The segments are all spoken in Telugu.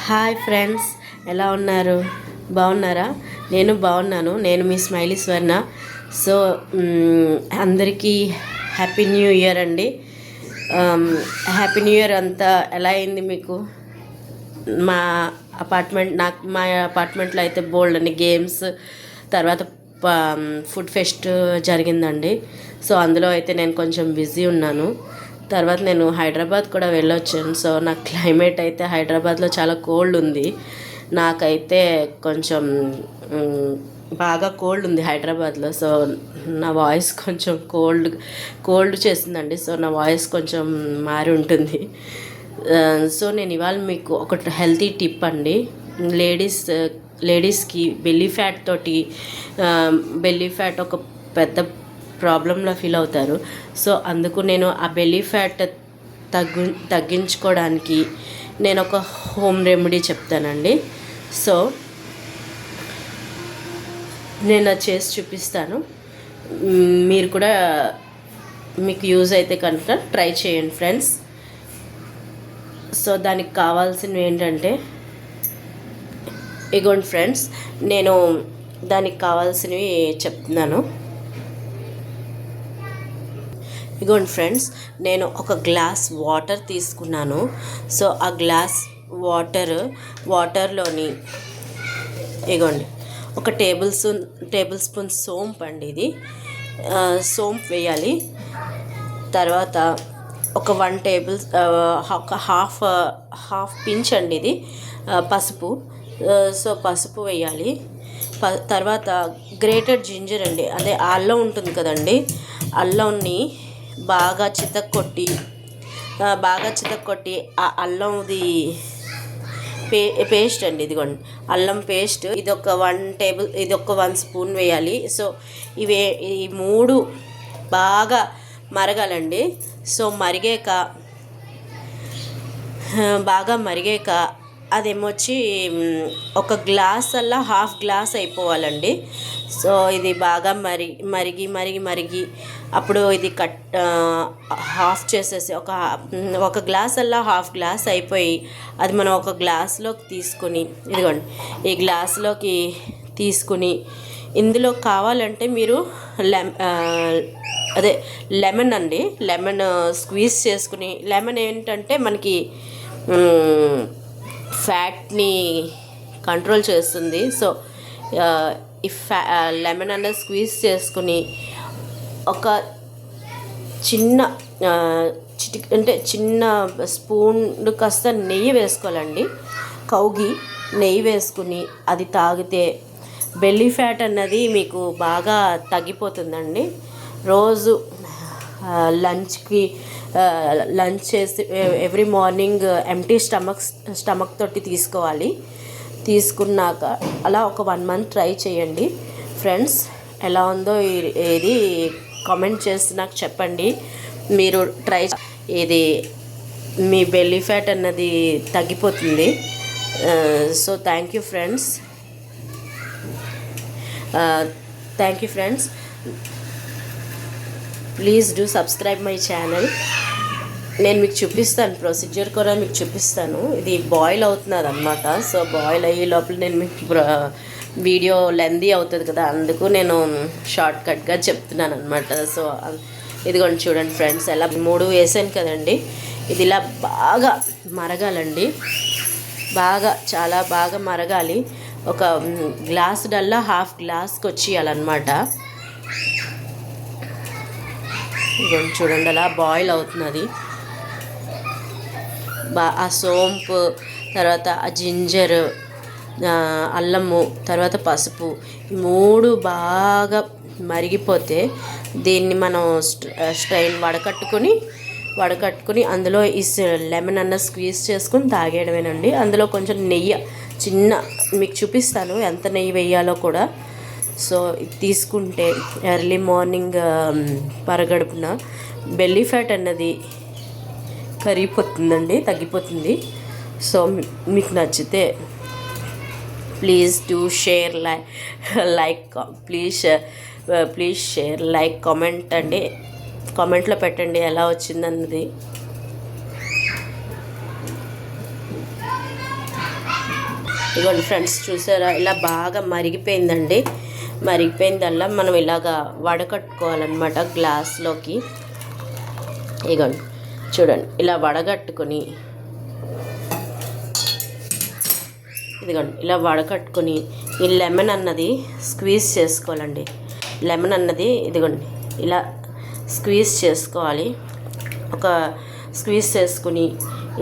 హాయ్ ఫ్రెండ్స్, ఎలా ఉన్నారు? బాగున్నారా? నేను బాగున్నాను. నేను మీ స్మైలీ స్వర్ణ. సో అందరికీ హ్యాపీ న్యూ ఇయర్ అండి. హ్యాపీ న్యూ ఇయర్ అంతా ఎలా అయింది మీకు? మా అపార్ట్మెంట్లో అయితే బోల్డ్ అండి గేమ్స్, తర్వాత ఫుడ్ ఫెస్ట్ జరిగిందండి. సో అందులో అయితే నేను కొంచెం బిజీ ఉన్నాను. తర్వాత నేను హైదరాబాద్ కూడా వెళ్ళొచ్చాను. సో నాకు క్లైమేట్ అయితే హైదరాబాద్లో చాలా కోల్డ్ ఉంది. నాకైతే కొంచెం బాగా కోల్డ్ ఉంది హైదరాబాద్లో. సో నా వాయిస్ కొంచెం కోల్డ్ చేసిందండి. సో నా వాయిస్ కొంచెం మారి ఉంటుంది. సో నేను ఇవాళ మీకు ఒక హెల్తీ టిప్ అండి. లేడీస్కి బెల్లీ ఫ్యాట్ ఒక పెద్ద ప్రాబ్లంలో ఫీల్ అవుతారు. సో అందుకు నేను ఆ బెల్లీ ఫ్యాట్ తగ్గించుకోవడానికి నేను ఒక హోమ్ రెమెడీ చెప్తానండి. సో నేను అది చేసి చూపిస్తాను. మీరు కూడా మీకు యూజ్ అయితే కనుక ట్రై చేయండి ఫ్రెండ్స్. సో దానికి కావాల్సినవి ఏంటంటే ఇగోండి ఫ్రెండ్స్, నేను దానికి కావాల్సినవి చెప్తున్నాను. ఇగోండి ఫ్రెండ్స్, నేను ఒక గ్లాస్ వాటర్ తీసుకున్నాను. సో ఆ గ్లాస్ వాటర్లోని ఇగోండి ఒక టేబుల్ స్పూన్ సోంపు అండి. ఇది సోంపు వేయాలి. తర్వాత ఒక హాఫ్ పించ్ అండి ఇది పసుపు. సో పసుపు వేయాలి. తర్వాత గ్రేటెడ్ జింజర్ అండి, అదే అల్లం ఉంటుంది కదండి, అల్లంని బాగా చితక్కొట్టి ఆ అల్లంది పేస్ట్ అండి. ఇదిగోండి అల్లం పేస్ట్. ఇది ఒక 1 స్పూన్ వేయాలి. సో ఈ 3 బాగా మరగాలండి. సో బాగా మరిగాక అదేమొచ్చి ఒక గ్లాస్ అలా హాఫ్ గ్లాస్ అయిపోవాలండి. సో ఇది బాగా మరిగి అప్పుడు ఇది హాఫ్ చేసేసి ఒక గ్లాస్ అలా హాఫ్ గ్లాస్ అయిపోయి అది మనం ఒక గ్లాస్లోకి తీసుకుని, ఇదిగోండి ఈ గ్లాస్లోకి తీసుకుని ఇందులో కావాలంటే మీరు లెమన్ స్క్వీజ్ చేసుకుని, లెమన్ ఏంటంటే మనకి ఫ్యాట్ని కంట్రోల్ చేస్తుంది. సో ఈ లెమన్ అనేది స్క్వీజ్ చేసుకుని ఒక చిన్న స్పూన్ కాస్త నెయ్యి వేసుకోవాలండి. కౌగి నెయ్యి వేసుకుని అది తాగితే బెల్లీ ఫ్యాట్ అన్నది మీకు బాగా తగ్గిపోతుందండి. రోజు లంచ్ చేసి ఎవ్రీ మార్నింగ్ ఎంప్టీ స్టమక్ తోటి తీసుకోవాలి. తీసుకున్నాక అలా ఒక 1 మంత్ ట్రై చేయండి ఫ్రెండ్స్. ఎలా ఉందో ఇది కామెంట్ చేసి నాకు చెప్పండి. మీరు ఇది మీ బెల్లీ ఫ్యాట్ అన్నది తగ్గిపోతుంది. So thank you friends. Please do subscribe my channel. నేను మీకు చూపిస్తాను, ప్రొసీజర్ కూడా మీకు చూపిస్తాను. ఇది బాయిల్ అవుతున్నది అనమాట. సో బాయిల్ అయ్యే లోపల నేను మీకు వీడియో లెందీ అవుతుంది కదా, అందుకు నేను షార్ట్ కట్గా చెప్తున్నాను అనమాట. సో ఇదిగోండి చూడండి ఫ్రెండ్స్, ఎలా 3 వేసాను కదండి. ఇది ఇలా బాగా మరగాలండి. చాలా బాగా మరగాలి. ఒక గ్లాసుడల్లా హాఫ్ గ్లాస్కి వచ్చేయాలన్నమాట. ఇదిగోండి చూడండి అలా బాయిల్ అవుతున్నది. ఆ సోంపు, తర్వాత ఆ జింజర్, అల్లము, తర్వాత పసుపు, 3 బాగా మరిగిపోతే దీన్ని మనం వడకట్టుకుని అందులో ఈ లెమన్ అన్న స్క్వీజ్ చేసుకుని తాగేయడమేనండి. అందులో కొంచెం నెయ్యి మీకు చూపిస్తాను ఎంత నెయ్యి వేయాలో కూడా. సో ఇది తీసుకుంటే ఎర్లీ మార్నింగ్ పరగడుపున బెల్లీ ఫ్యాట్ అన్నది కరిగిపోతుందండి, తగ్గిపోతుంది. సో మీకు నచ్చితే please do share, please share, like, comment అండి. కామెంట్లో పెట్టండి ఎలా వచ్చిందన్నది. ఇదిగోండి ఫ్రెండ్స్, చూసారా ఇలా బాగా మరిగిపోయిందండి. మరిగిపోయిందల్లా మనం ఇలాగా వడకట్టుకోవాలన్నమాట గ్లాస్లోకి. ఇదిగోండి చూడండి, ఇలా వడగట్టుకొని ఇదిగోండి ఇలా వడకట్టుకొని ఈ లెమన్ అన్నది స్క్వీజ్ చేసుకోవాలండి. లెమన్ అన్నది ఇదిగోండి ఇలా స్క్వీజ్ చేసుకోవాలి. ఒక స్క్వీజ్ చేసుకుని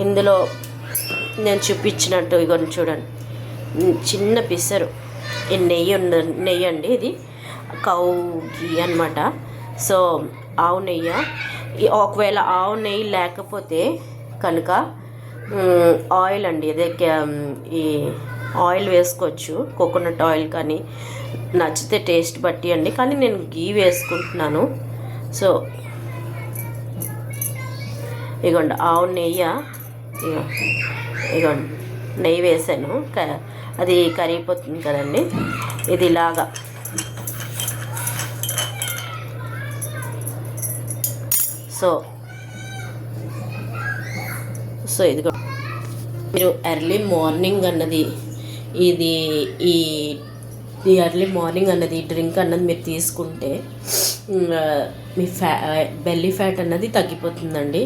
ఇందులో నేను చూపించినట్టు ఇదిగోండి చూడండి, చిన్న పిసరు ఈ నెయ్యి అండి. ఇది కౌ ఘీ అనమాట. సో ఆవు నెయ్యి. ఒకవేళ ఆవు నెయ్యి లేకపోతే కనుక ఆయిల్ అండి, అదే ఈ ఆయిల్ వేసుకోవచ్చు, కోకోనట్ ఆయిల్ కానీ నచ్చితే టేస్ట్ బట్టి అండి. కానీ నేను గీ వేసుకుంటున్నాను. సో ఇగోండి ఆవు నెయ్యి, ఇగోండి నెయ్యి వేసాను, అది కరిగిపోతుంది కదండి. ఇది ఇలాగా సో ఇదిగో మీరు ఎర్లీ మార్నింగ్ అన్నది ఈ ఎర్లీ మార్నింగ్ అన్నది డ్రింక్ అన్నది మీరు తీసుకుంటే మీ బెల్లీ ఫ్యాట్ అన్నది తగ్గిపోతుందండి.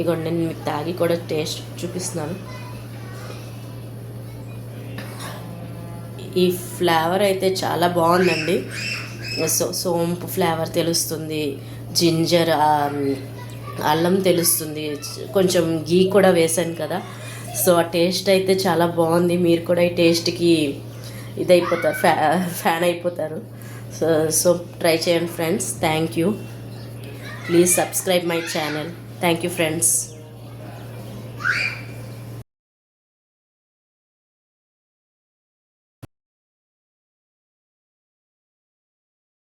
ఇగోండి నేను మీకు తాగి కూడా టేస్ట్ చూపిస్తున్నాను. ఈ ఫ్లేవర్ అయితే చాలా బాగుందండి. సోంపు ఫ్లేవర్ తెలుస్తుంది, జింజర్ అల్లం తెలుస్తుంది, కొంచెం గీ కూడా వేసాను కదా. సో ఆ టేస్ట్ అయితే చాలా బాగుంది. మీరు కూడా ఈ టేస్ట్కి ఇదైపోతారు, ఫ్యాన్ అయిపోతారు. సో ట్రై చేయండి friends. Thank you. Please subscribe my channel. Thank you friends.